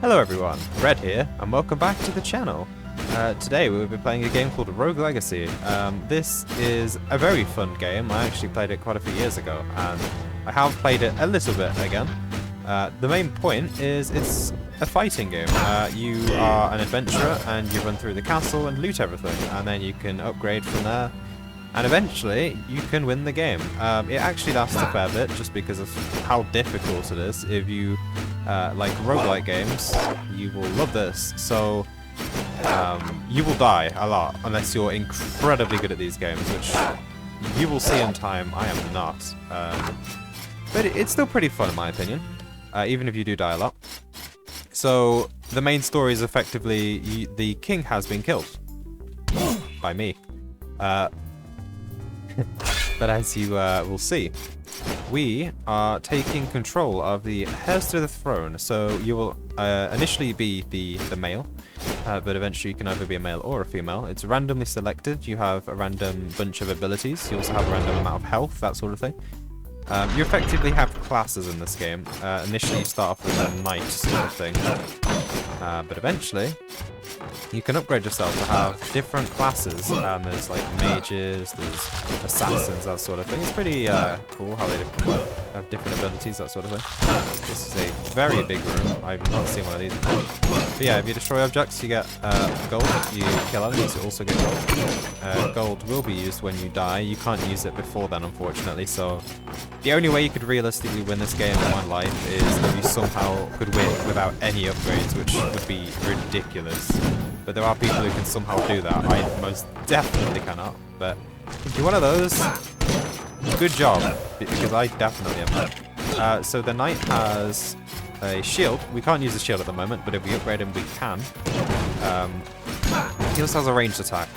Hello everyone, Red here, and welcome back to the channel. Today we will be playing a game called Rogue Legacy. This is a very fun game. I actually played it quite a few years ago, and I have played it a little bit again. The main point is it's a fighting game. You are an adventurer, and you run through the castle and loot everything, and then you can upgrade from there. And eventually, you can win the game. It actually lasts a fair bit, just because of how difficult it is. If you like roguelike games, you will love this. So, you will die a lot, unless you're incredibly good at these games, which you will see in time. I am not. But it's still pretty fun, in my opinion, even if you do die a lot. So, the main story is effectively, the king has been killed. By me. But as you will see, we are taking control of the heirs to the throne. So you will initially be the male, but eventually you can either be a male or a female. It's randomly selected. You have a random bunch of abilities. You also have a random amount of health, that sort of thing. You effectively have classes in this game. Initially you start off with a knight sort of thing, but eventually you can upgrade yourself to have different classes. There's like mages, there's assassins, that sort of thing. It's pretty cool how they have different abilities, that sort of thing. This is a very big room. I've not seen one of these before. But yeah, if you destroy objects, you get gold. You kill enemies, you also get gold. Gold will be used when you die. You can't use it before then, unfortunately. So the only way you could realistically win this game in one life is if you somehow could win without any upgrades, which would be ridiculous. But there are people who can somehow do that. I most definitely cannot. But if you're one of those, good job, because I definitely am not. So the knight has a shield. We can't use the shield at the moment, but if we upgrade him, we can. He also has a ranged attack,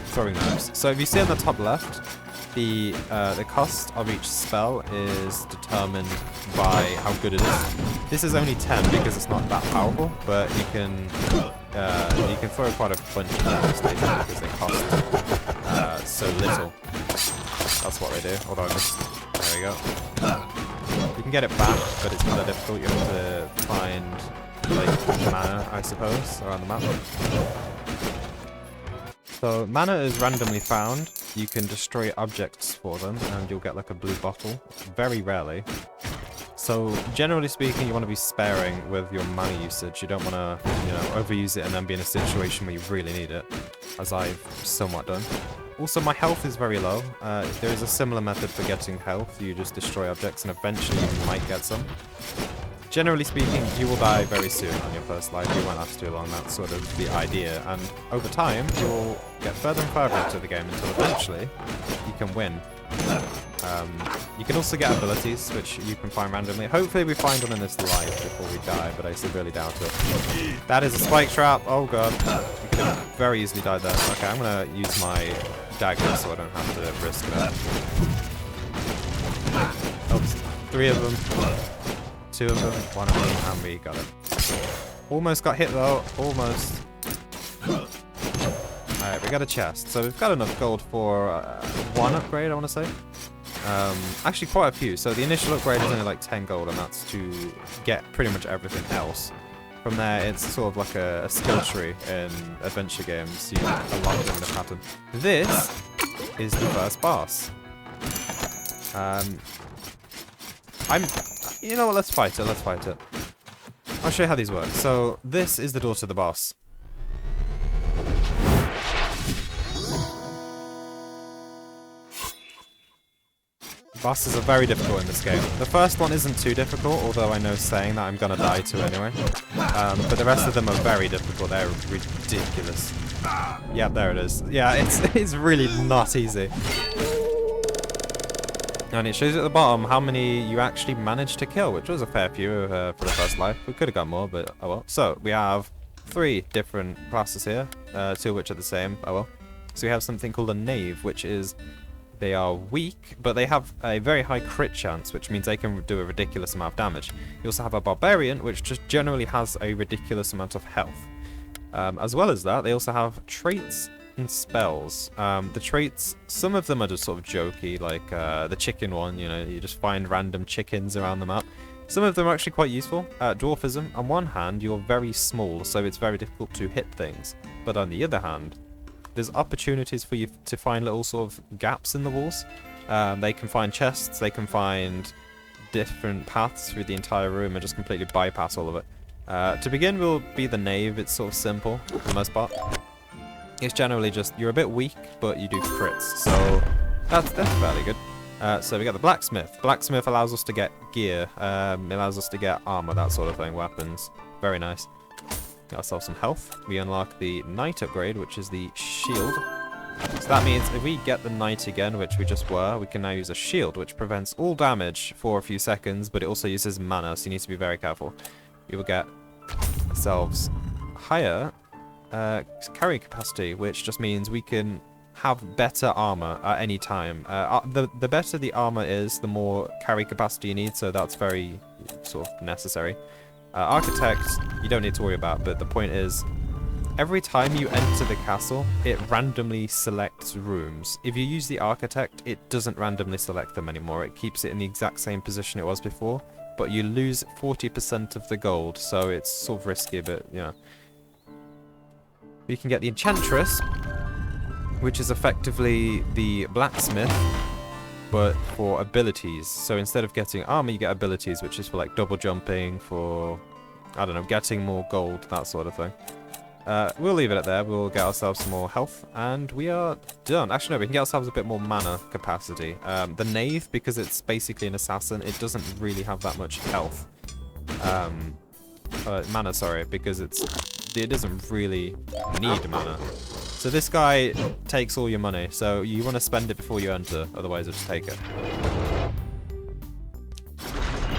throwing knives. So if you see on the top left, the cost of each spell is determined by how good it is. This is only 10 because it's not that powerful, but you can throw quite a bunch of knives later because they cost so little. That's what they do. Although I missed. There we go. You can get it back, but it's kind of difficult. You have to find like mana, I suppose, around the map. So mana is randomly found. You can destroy objects for them, and you'll get like a blue bottle. Very rarely. So generally speaking, you want to be sparing with your mana usage. You don't want to, overuse it and then be in a situation where you really need it, as I've somewhat done. Also, my health is very low. There is a similar method for getting health. You just destroy objects, and eventually you might get some. Generally speaking, you will die very soon on your first life. You won't last too long. That's sort of the idea. And over time, you will get further and further into the game until eventually you can win. You can also get abilities, which you can find randomly. Hopefully we find one in this life before we die, but I severely doubt it. That is a spike trap. Oh god. You could have very easily died there. Okay, I'm going to use my dagger so I don't have to risk that. Oops. 3 of them. 2 of them. 1 of them. And we got it. Almost got hit though. Almost. Alright, we got a chest. So we've got enough gold for 1 upgrade, I want to say. Actually quite a few. So the initial upgrade is only like 10 gold, and that's to get pretty much everything else. From there, it's sort of like a skill tree in adventure games. You unlock them in a pattern. This is the first boss. You know what, let's fight it. I'll show you how these work. So this is the door to the boss. Bosses are very difficult in this game. The first one isn't too difficult, although I know saying that I'm gonna die to anyway. But the rest of them are very difficult. They're ridiculous. Yeah, there it is. Yeah, it's really not easy. And it shows at the bottom how many you actually managed to kill, which was a fair few for the first life. We could have got more, but oh well. So we have 3 different classes here, 2 of which are the same. Oh well. So we have something called a knave, which is they are weak, but they have a very high crit chance, which means they can do a ridiculous amount of damage. You also have a barbarian, which just generally has a ridiculous amount of health. As well as that, they also have traits and spells. The traits, some of them are just sort of jokey, like the chicken one, you just find random chickens around the map. Some of them are actually quite useful. Dwarfism, on one hand, you're very small, so it's very difficult to hit things. But on the other hand, there's opportunities for you to find little sort of gaps in the walls. They can find chests, they can find different paths through the entire room and just completely bypass all of it. To begin, will be the knave. It's sort of simple for the most part. It's generally just, you're a bit weak, but you do crits, so that's fairly good. So we got the blacksmith. Blacksmith allows us to get gear, allows us to get armor, that sort of thing, weapons. Very nice. Got ourselves some health. We unlock the knight upgrade, which is the shield. So that means if we get the knight again, which we just were, we can now use a shield, which prevents all damage for a few seconds, but it also uses mana, so you need to be very careful. We will get ourselves higher carry capacity, which just means we can have better armor at any time. The better the armor is, the more carry capacity you need, so that's very sort of necessary. Architect, you don't need to worry about, but the point is, every time you enter the castle, it randomly selects rooms. If you use the architect, it doesn't randomly select them anymore. It keeps it in the exact same position it was before, but you lose 40% of the gold, so it's sort of risky, but, you know. You can get the enchantress, which is effectively the blacksmith, but for abilities. So instead of getting armor, you get abilities, which is for like double jumping, for, I don't know, getting more gold, that sort of thing. We'll leave it at there. We'll get ourselves some more health, and we are done. Actually, no, we can get ourselves a bit more mana capacity. The knave, because it's basically an assassin, it doesn't really have that much health. Mana, sorry, because it doesn't really need mana. So this guy takes all your money, so you want to spend it before you enter, otherwise it'll just take it.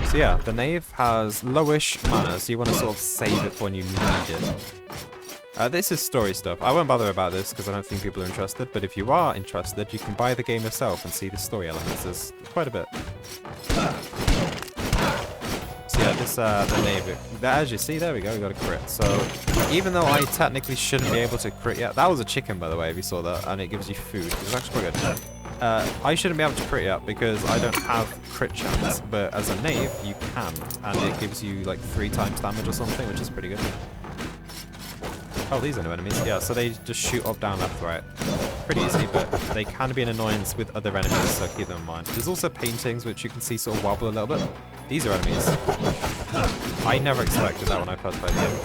So yeah, the knave has lowish mana, so you want to sort of save it for when you need it. This is story stuff. I won't bother about this because I don't think people are interested, but if you are interested, you can buy the game yourself and see the story elements. There's quite a bit. So yeah, this, the knave, as you see, there we go, we got a crit. So, even though I technically shouldn't be able to crit yet, that was a chicken, by the way, if you saw that, and it gives you food. It's actually quite good. I shouldn't be able to crit yet because I don't have crit chance, but as a knave, you can, and it gives you like 3 times damage or something, which is pretty good. Oh, these are new enemies. Yeah, so they just shoot up, down, left, right. Pretty easy, but they can be an annoyance with other enemies, so keep them in mind. There's also paintings, which you can see sort of wobble a little bit. These are enemies. I never expected that when I first played the game.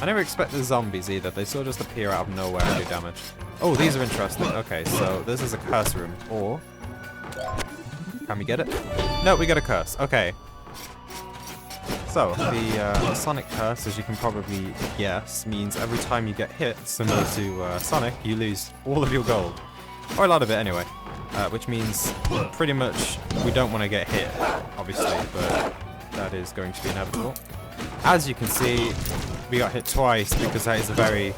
I never expected zombies either. They sort of just appear out of nowhere and do damage. Oh, these are interesting. Okay, so this is a curse room. Or, can we get it? No, we get a curse. Okay. So, the Sonic curse, as you can probably guess, means every time you get hit, similar to Sonic, you lose all of your gold. Or a lot of it anyway. Which means, pretty much, we don't want to get hit, obviously, but that is going to be inevitable. As you can see, we got hit twice because that is a very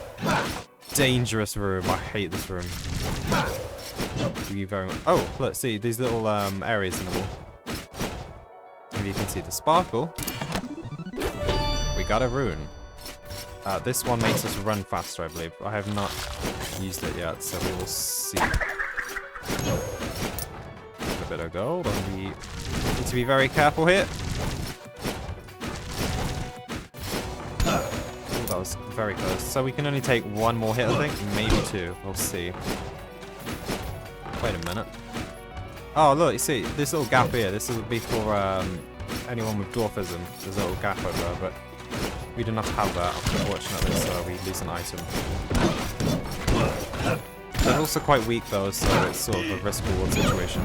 dangerous room. I hate this room. Thank you very much. Oh, look, see, these little areas in the wall. If you can see the sparkle, we got a rune. This one makes us run faster, I believe. I have not used it yet, so we will see. A bit of gold, and we need to be very careful here. Oh, that was very close. So we can only take 1 more hit, I think. Maybe 2. We'll see. Wait a minute. Oh, look, you see, this little gap here. This will be for anyone with dwarfism. There's a little gap over there, but we do not have that, unfortunately, so we lose an item. They're also quite weak, though, so it's sort of a risk-reward situation.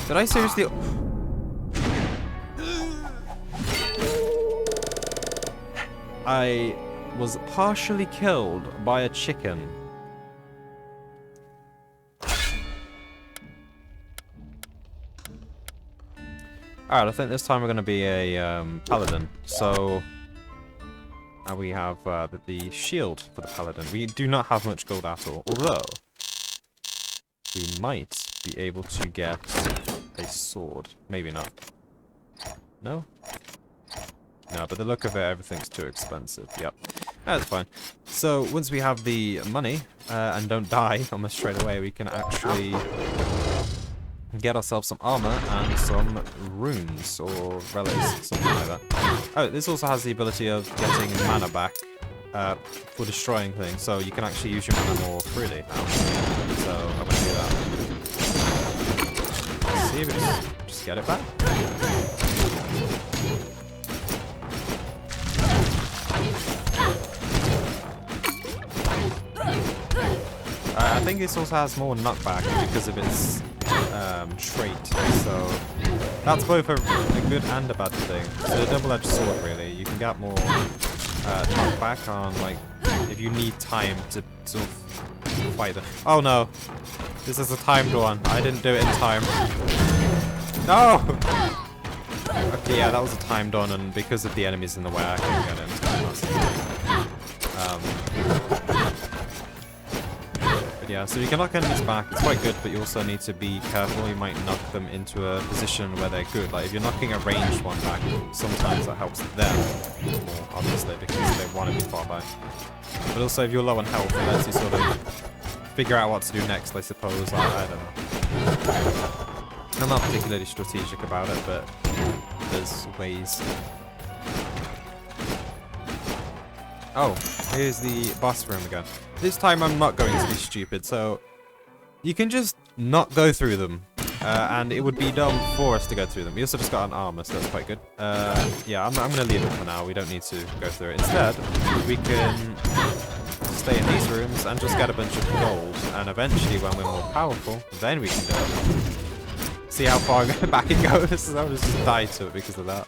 Did I seriously... I was partially killed by a chicken. Alright, I think this time we're going to be a paladin. So, we have the shield for the paladin. We do not have much gold at all, although we might be able to get a sword. Maybe not. No? No, but the look of it, everything's too expensive. Yep. That's fine. So, once we have the money, and don't die almost straight away, we can actually get ourselves some armor and some runes or relics, something like that. Oh, this also has the ability of getting mana back for destroying things, so you can actually use your mana more freely now. So I'm gonna do that. Let's see if we just get it back. I think this also has more knockback because of its trait, so that's both a good and a bad thing. It's a double-edged sword, really. You can get more knockback on, like, if you need time to sort of fight them. Oh no! This is a timed one. I didn't do it in time. No! Okay, yeah, that was a timed one, and because of the enemies in the way, I couldn't get it in time. Yeah, so you can knock enemies back, it's quite good, but you also need to be careful. You might knock them into a position where they're good. Like, if you're knocking a ranged one back, sometimes that helps them more, obviously, because they want to be far back. But also, if you're low on health, it lets you sort of figure out what to do next, I suppose. I don't know. I'm not particularly strategic about it, but there's ways. Oh, here's the boss room again. This time I'm not going to be stupid, so you can just not go through them, and it would be dumb for us to go through them. We also just got an armor, so that's quite good. Yeah, I'm going to leave it for now. We don't need to go through it. Instead, we can stay in these rooms and just get a bunch of gold, and eventually when we're more powerful, then we can do it. See how far back it goes? I was just died to it because of that.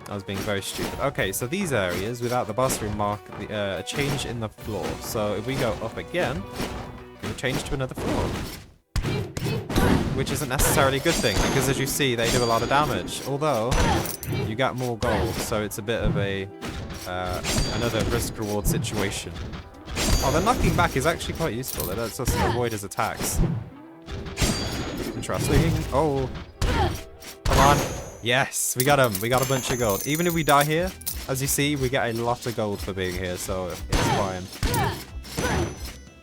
I was being very stupid. Okay, so these areas without the boss room mark a change in the floor. So if we go up again, we'll change to another floor. Which isn't necessarily a good thing, because as you see, they do a lot of damage. Although, you get more gold, so it's a bit of a another risk-reward situation. Oh, the knocking back is actually quite useful. It lets us avoid his attacks. Interesting. Oh. Come on. Yes, we got him. We got a bunch of gold. Even if we die here, as you see, we get a lot of gold for being here, so it's fine.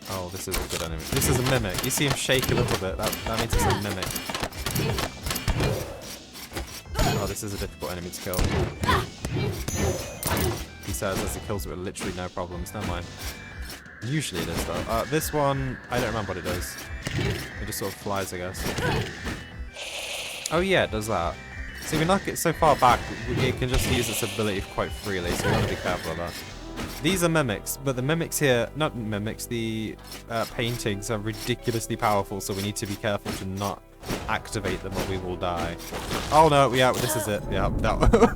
Oh, this is a good enemy. This is a mimic. You see him shake a little bit. That means it's a mimic. Oh, this is a difficult enemy to kill. He says as he kills it with literally no problems. Never mind. Usually it is, though. This one, I don't remember what it does. It just sort of flies, I guess. Oh yeah, it does that. So if you knock it so far back, it can just use its ability quite freely, so you want to be careful of that. These are mimics, but the mimics here, not mimics, the paintings are ridiculously powerful, so we need to be careful to not activate them or we will die. Oh no, yeah, this is it. Yeah, that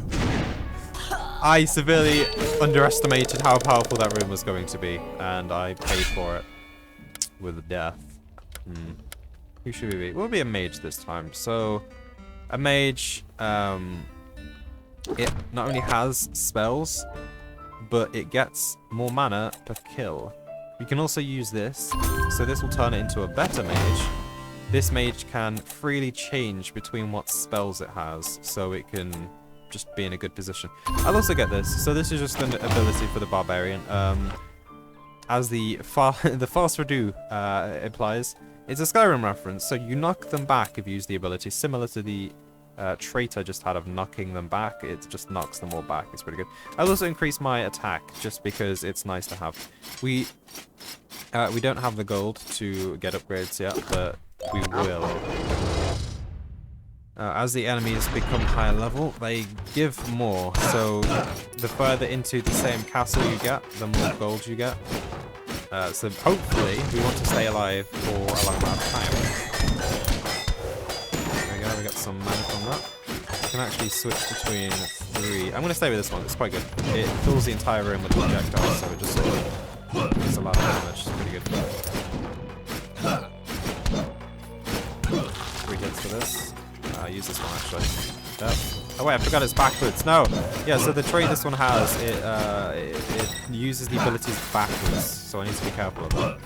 I severely underestimated how powerful that room was going to be, and I paid for it with death. Who should we be? We'll be a mage this time. So, a mage, it not only has spells, but it gets more mana per kill. You can also use this, so this will turn it into a better mage. This mage can freely change between what spells it has, so it can just be in a good position. I'll also get this. So this is just an ability for the barbarian. As the Fast Redo implies, it's a Skyrim reference, so you knock them back if you use the ability, similar to the trait I just had of knocking them back. It just knocks them all back. It's pretty good. I'll also increase my attack just because it's nice to have. We don't have the gold to get upgrades yet, but we will. As the enemies become higher level, they give more. So the further into the same castle you get, the more gold you get. So hopefully we want to stay alive for a long amount of time. There we go, we got some mana from that. You can actually switch between 3. I'm going to stay with this one, it's quite good. It fills the entire room with projectiles, so it just sort of does a lot of damage. It's pretty good. 3 hits for this. Use this one actually. Yep. Oh wait, I forgot it's backwards. No! Yeah, so the trait this one has, it uses the abilities backwards, so I need to be careful of that.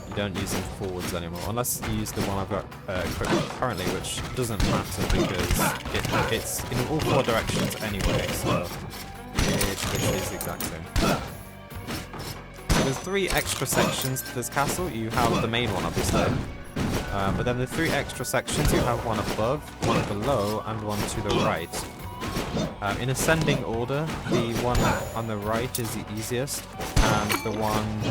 You don't use them forwards anymore, unless you use the one I've got equipped currently, which doesn't matter because it's in all 4 directions anyway, so it literally is the exact same. So there's 3 extra sections to this castle. You have the main one, obviously. But then the 3 extra sections, you have one above, one below, and one to the right. In ascending order, the one on the right is the easiest, and the one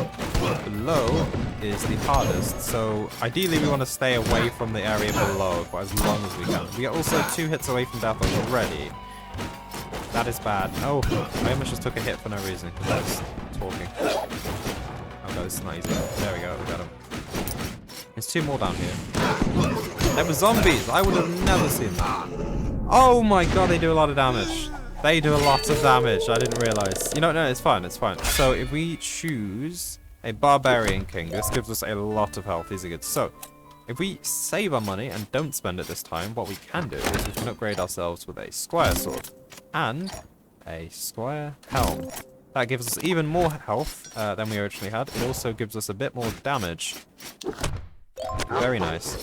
below is the hardest. So ideally we want to stay away from the area below for as long as we can. We are also 2 hits away from death already. That is bad. Oh, I almost just took a hit for no reason because I was talking. Oh god, this is not easy. There we go, we got him. There's 2 more down here. They were zombies! I would have never seen that. Oh my god, they do a lot of damage. They do a lot of damage. I didn't realize. You know, no, it's fine. It's fine. So if we choose a Barbarian King, this gives us a lot of health. These are good. So if we save our money and don't spend it this time, what we can do is we can upgrade ourselves with a Squire Sword and a Squire Helm. That gives us even more health than we originally had. It also gives us a bit more damage. Very nice.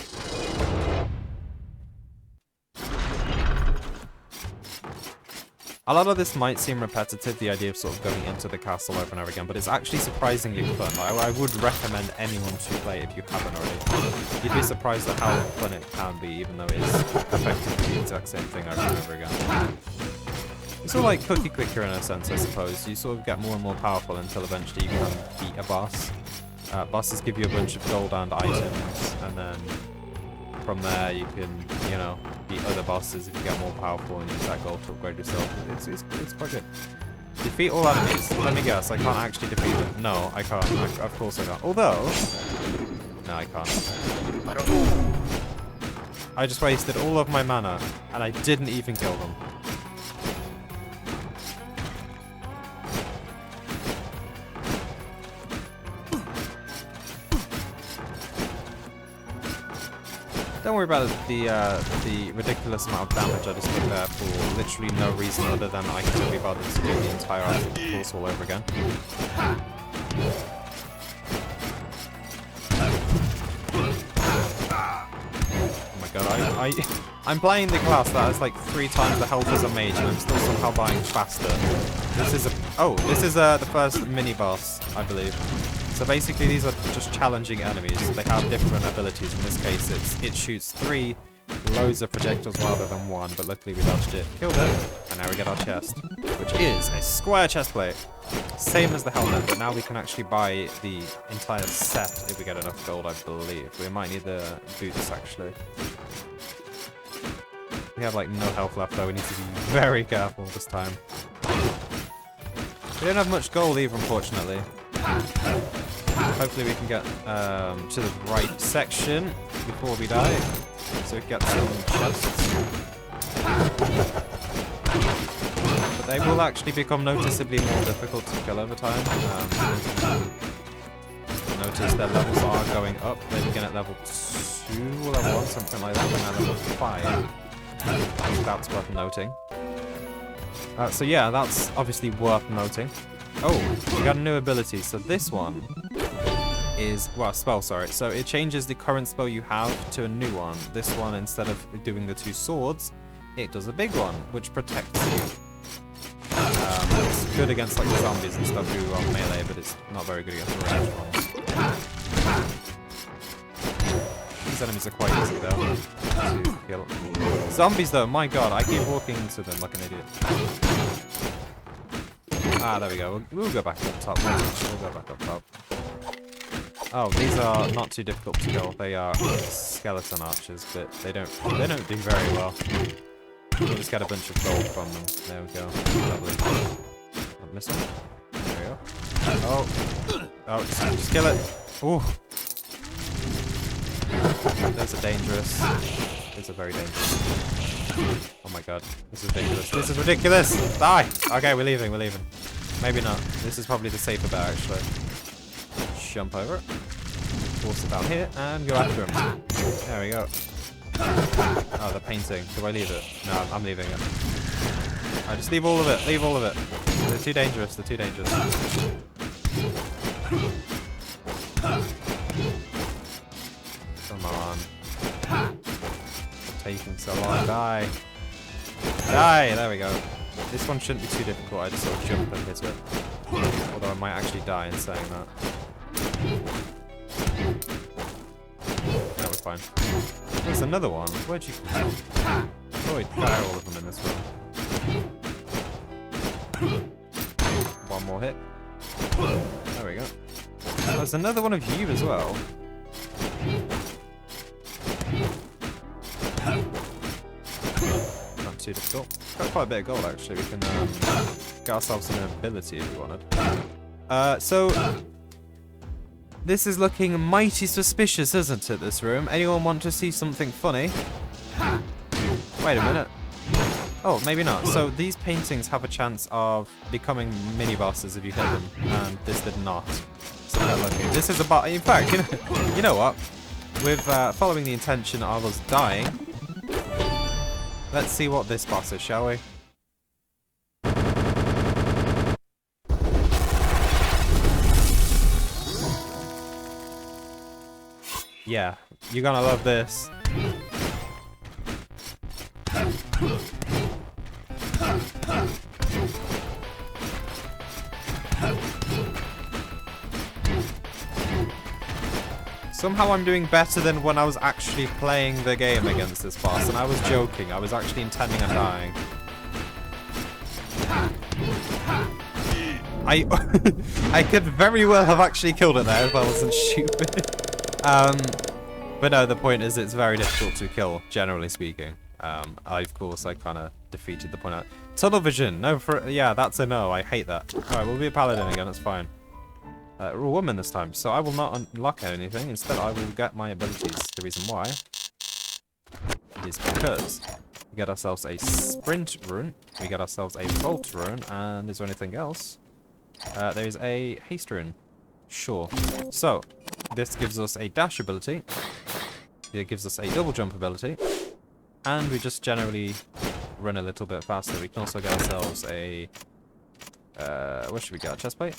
A lot of this might seem repetitive, the idea of sort of going into the castle over and over again, but it's actually surprisingly fun. I would recommend anyone to play if you haven't already. You'd be surprised at how fun it can be, even though it's effectively the exact same thing over and over again. It's sort of like Cookie Clicker in a sense, I suppose. You sort of get more and more powerful until eventually you can beat a boss. Bosses give you a bunch of gold and items, and then from there you can, you know, beat other bosses if you get more powerful and use that gold to upgrade yourself. It's quite good. Defeat all enemies. Let me guess, I can't actually defeat them. No, I can't. Of course I can't. Although... No, I can't. I just wasted all of my mana, and I didn't even kill them. Don't worry about the ridiculous amount of damage I just took there for literally no reason other than I couldn't be bothered to do the entire course all over again. Oh my god, I'm playing the class that has like 3 times the health as a mage and I'm still somehow dying faster. This is the first mini boss, I believe. So basically these are just challenging enemies. They have different abilities. In this case it shoots 3 loads of projectiles rather than 1, but luckily we dodged it, killed it, and now we get our chest, which is a square chest plate. Same as the helmet, but now we can actually buy the entire set if we get enough gold, I believe. We might need the boots actually. We have like no health left though, we need to be very careful this time. We don't have much gold either, unfortunately. Hopefully we can get to the right section before we die, so we can get some chests. But they will actually become noticeably more difficult to kill over time. Notice their levels are going up. They begin at level 2 or level 1, something like that, and now level 5. That's worth noting. So yeah, that's obviously worth noting. Oh, we got a new ability. So this one is, well, spell, sorry. So it changes the current spell you have to a new one. This one, instead of doing the 2 swords, it does a big one, which protects you. It's good against like zombies and stuff who are melee, but it's not very good against the ranged ones. These enemies are quite easy though to kill. Zombies though, my god, I keep walking into them like an idiot. Ah, there we go. We'll go back up top. We'll go back up top. Oh, these are not too difficult to kill. They are skeleton archers, but they don't do very well. We'll just get a bunch of gold from them. There we go. Lovely. Not missing. There we go. Oh, just kill it. Ooh. Those are dangerous. These are very dangerous. Oh my god, this is ridiculous. This is ridiculous! Die! Okay, we're leaving, we're leaving. Maybe not. This is probably the safer bet, actually. Jump over it. Force it down here, and go after him. There we go. Oh, the painting. Do I leave it? No, I'm leaving it. Alright, just leave all of it. Leave all of it. They're too dangerous. They're too dangerous. Come on. Taking so long. Die. Die! There we go. This one shouldn't be too difficult. I just sort of jump and hit it. Although I might actually die in saying that. That was fine. There's another one. Where'd you... Oh, we got all of them in this room. One more hit. There we go. There's another one of you as well. Not too difficult. Got quite a bit of gold actually. We can get ourselves an ability if we wanted. So this is looking mighty suspicious, isn't it, this room? Anyone want to see something funny? Wait a minute. Oh, maybe not. So these paintings have a chance of becoming mini-bosses if you hit them, and this did not. So they're lucky. This is about... In fact, you know what? With following the intention of us dying, let's see what this boss is, shall we? Yeah, you're gonna love this. Somehow I'm doing better than when I was actually playing the game against this boss, and I was joking. I was actually intending on dying. I could very well have actually killed it there if I wasn't stupid. But no, the point is it's very difficult to kill, generally speaking. Of course, I kind of defeated the point out. Tunnel vision. No, yeah, that's a no. I hate that. Alright, we'll be a paladin again. It's fine. We're a woman this time, so I will not unlock anything. Instead, I will get my abilities. The reason why is because we get ourselves a sprint rune, we get ourselves a vault rune, and is there anything else? There is a haste rune. Sure. So, this gives us a dash ability. It gives us a double jump ability. And we just generally run a little bit faster. We can also get ourselves a... what should we get? A chest plate?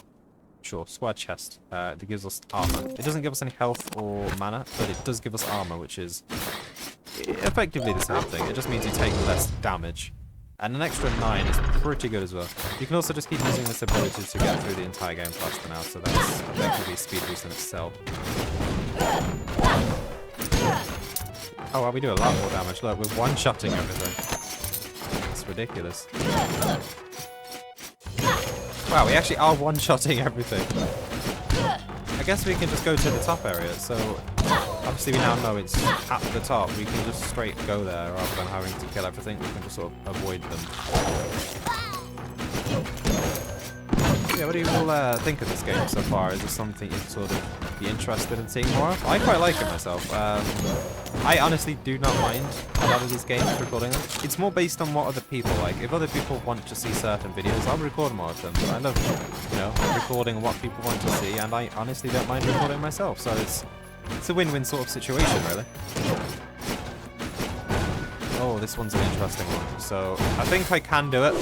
Sure, square chest. It gives us armor. It doesn't give us any health or mana, but it does give us armor, which is effectively the same thing. It just means you take less damage. And an extra 9 is pretty good as well. You can also just keep using this ability to get through the entire game faster now, so that's effectively speed boost in itself. Oh, well, we do a lot more damage. Look, we're one-shotting everything. It's ridiculous. Wow, we actually are one-shotting everything. I guess we can just go to the top area, so obviously we now know it's at the top. We can just straight go there rather than having to kill everything. We can just sort of avoid them. Yeah, what do you all think of this game so far? Is this something you'd sort of be interested in seeing more of? I quite like it myself. I honestly do not mind a lot of these games recording them. It's more based on what other people like. If other people want to see certain videos, I'll record more of them. I love, you know, recording what people want to see, and I honestly don't mind recording myself. So it's a win-win sort of situation, really. Oh, this one's an interesting one. So I think I can do it.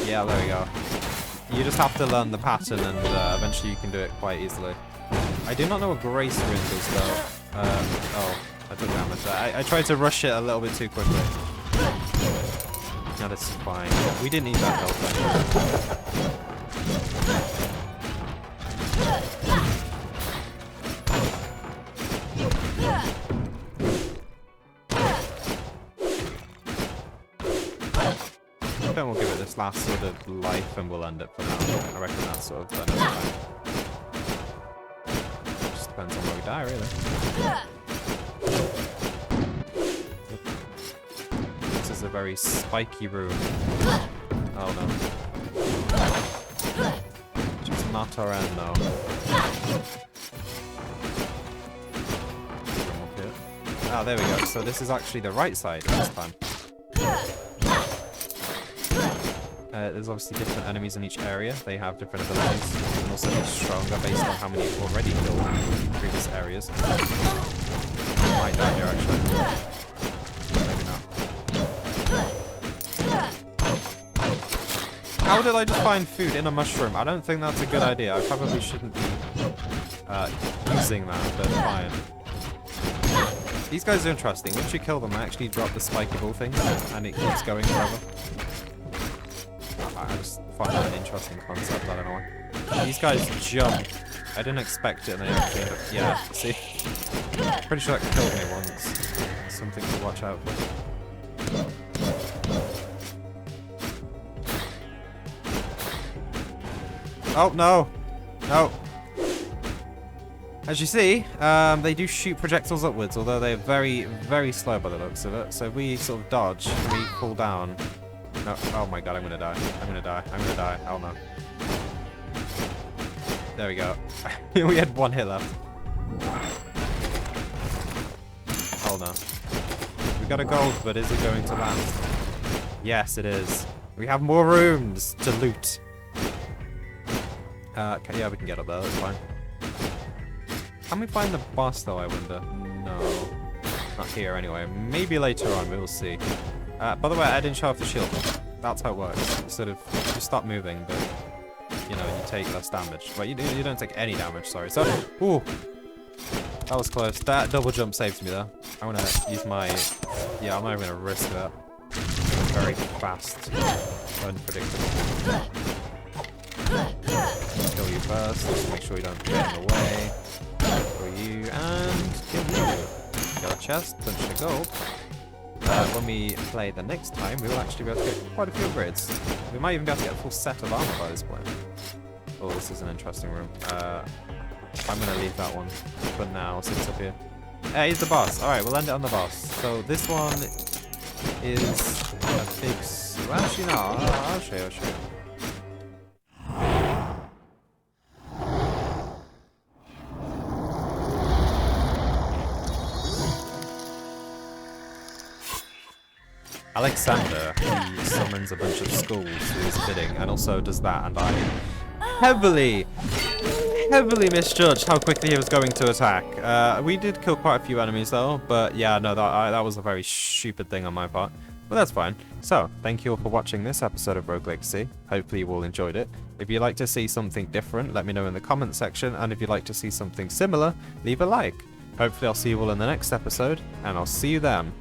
Yeah, there we go. You just have to learn the pattern, and eventually you can do it quite easily. I do not know what Grace Rune does, though. Oh, I took damage. I tried to rush it a little bit too quickly. No, that's fine. We didn't need that help. Then we'll give it this last sort of life and we'll end it for now. I reckon that's sort of enough time. Just depends on where we die, really. This is a very spiky room. Oh no. Just not our end, no. Ah, there we go. So this is actually the right side this time. There's obviously different enemies in each area. They have different abilities. They can also be stronger based on how many you've already killed in previous areas. Might die here, actually. Maybe not. How did I just find food in a mushroom? I don't think that's a good idea. I probably shouldn't be using that, but fine. These guys are interesting. Once you kill them, they actually drop the spiky ball thing, and it keeps going forever. I just find that an interesting concept, I don't know why. These guys jump I didn't expect it and they actually ended up... Yeah, see? Pretty sure that killed me once. Something to watch out for. Oh, no! No! As you see, they do shoot projectiles upwards, although they're very, very slow by the looks of it. So if we sort of dodge, we fall down. No, oh my god, I'm gonna die. I'm gonna die. I'm gonna die. Oh no. There we go. We had one hit left. Oh no. We got a gold, but is it going to land? Yes, it is. We have more rooms to loot. Okay, yeah, we can get up there. That's fine. Can we find the boss though, I wonder? No. Not here anyway. Maybe later on, we will see. By the way, I didn't show off the shield. That's how it works. Sort of, you stop moving, but, you know, you take less damage. But you don't take any damage, sorry. So, ooh! That was close. That double jump saved me though. I'm gonna use my... Yeah, I'm not even gonna risk that. Very fast. Unpredictable. Kill you first, just make sure you don't get in the way. Kill you, and kill you. Got a chest, bunch of gold. When we play the next time, we will actually be able to get quite a few upgrades. We might even be able to get a full set of armor by this point. Oh, this is an interesting room. I'm going to leave that one for now, since it's up here. He's the boss. Alright, we'll end it on the boss. So this one is a big... Well, actually, no, I'll show you, Alexander, he summons a bunch of skulls to his bidding, and also does that, and I heavily misjudged how quickly he was going to attack. We did kill quite a few enemies though, but yeah, no, that was a very stupid thing on my part. But that's fine. So, thank you all for watching this episode of Rogue Legacy. Hopefully you all enjoyed it. If you'd like to see something different, let me know in the comment section, and if you'd like to see something similar, leave a like. Hopefully I'll see you all in the next episode, and I'll see you then.